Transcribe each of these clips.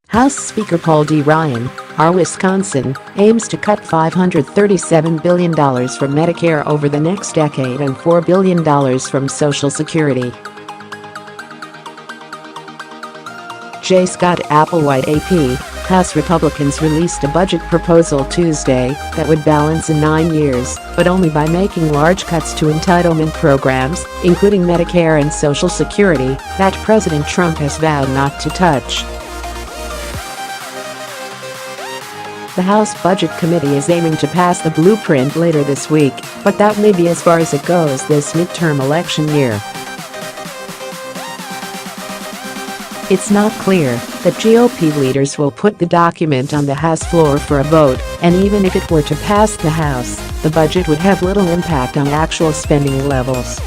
House Speaker Paul D. Ryan, Wisconsin, aims to cut $537 billion from Medicare over the next decade and $4 billion from Social Security. J. Scott Applewhite AP, House Republicans released a budget proposal Tuesday that would balance in 9 years, but only by making large cuts to entitlement programs, including Medicare and Social Security, that President Trump has vowed not to touch. The House Budget Committee is aiming to pass the blueprint later this week, but that may be as far as it goes this midterm election year. It's not clear that GOP leaders will put the document on the House floor for a vote, and even if it were to pass the House, the budget would have little impact on actual spending levels.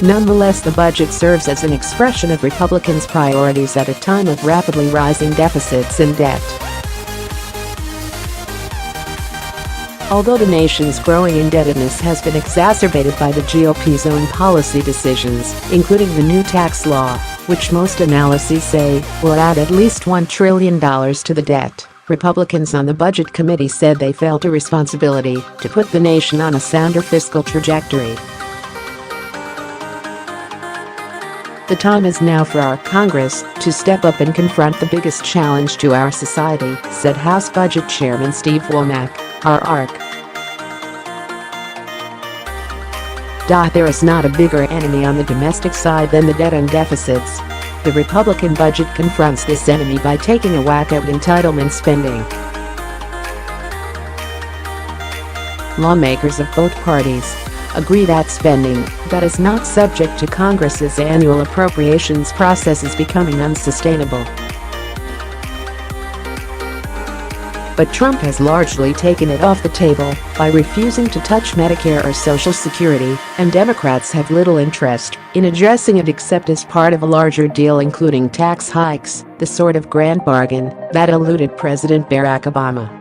Nonetheless, the budget serves as an expression of Republicans' priorities at a time of rapidly rising deficits and debt. Although the nation's growing indebtedness has been exacerbated by the GOP's own policy decisions, including the new tax law, which most analyses say will add at least $1 trillion to the debt, Republicans on the Budget Committee said they felt a responsibility to put the nation on a sounder fiscal trajectory. The time is now for our Congress to step up and confront the biggest challenge to our society, said House Budget Chairman Steve Womack, R-Ark. There is not a bigger enemy on the domestic side than the debt and deficits. The Republican budget confronts this enemy by taking a whack at entitlement spending. Lawmakers of both parties agree that spending that is not subject to Congress's annual appropriations process is becoming unsustainable. But Trump has largely taken it off the table by refusing to touch Medicare or Social Security, and Democrats have little interest in addressing it except as part of a larger deal including tax hikes, the sort of grand bargain that eluded President Barack Obama.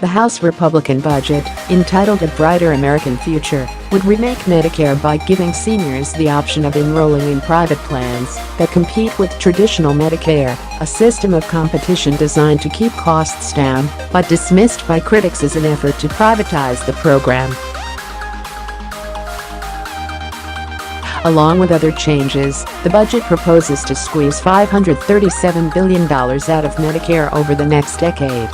The House Republican budget, entitled A Brighter American Future, would remake Medicare by giving seniors the option of enrolling in private plans that compete with traditional Medicare, a system of competition designed to keep costs down, but dismissed by critics as an effort to privatize the program. Along with other changes, the budget proposes to squeeze $537 billion out of Medicare over the next decade.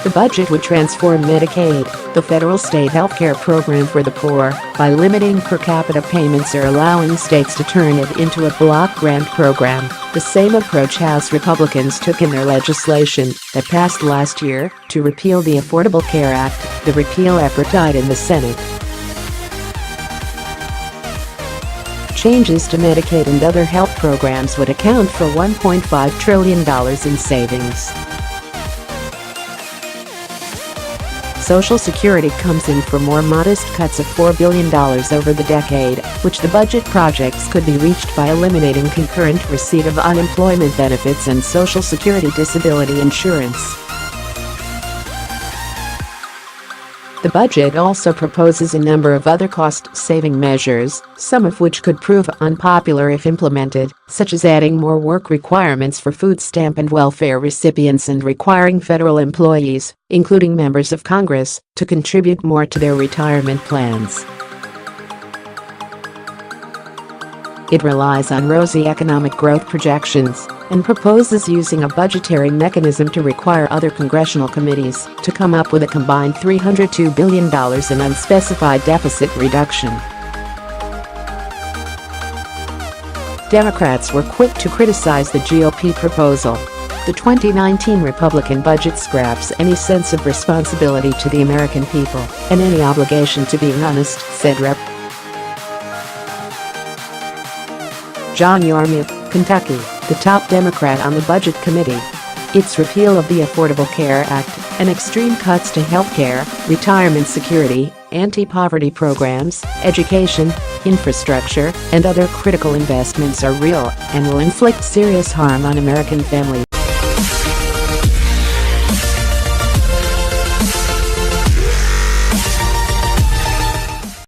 The budget would transform Medicaid, the federal state healthcare program for the poor, by limiting per capita payments or allowing states to turn it into a block grant program, the same approach House Republicans took in their legislation that passed last year to repeal the Affordable Care Act. The repeal effort died in the Senate. Changes to Medicaid and other health programs would account for $1.5 trillion in savings. Social Security comes in for more modest cuts of $4 billion over the decade, which the budget projects could be reached by eliminating concurrent receipt of unemployment benefits and Social Security disability insurance. The budget also proposes a number of other cost-saving measures, some of which could prove unpopular if implemented, such as adding more work requirements for food stamp and welfare recipients and requiring federal employees, including members of Congress, to contribute more to their retirement plans. It relies on rosy economic growth projections and proposes using a budgetary mechanism to require other congressional committees to come up with a combined $302 billion in unspecified deficit reduction. Democrats were quick to criticize the GOP proposal. The 2019 Republican budget scraps any sense of responsibility to the American people and any obligation to being honest, said Rep. John Yarmuth, Kentucky, the top Democrat on the Budget Committee. Its repeal of the Affordable Care Act and extreme cuts to health care, retirement security, anti-poverty programs, education, infrastructure, and other critical investments are real and will inflict serious harm on American families.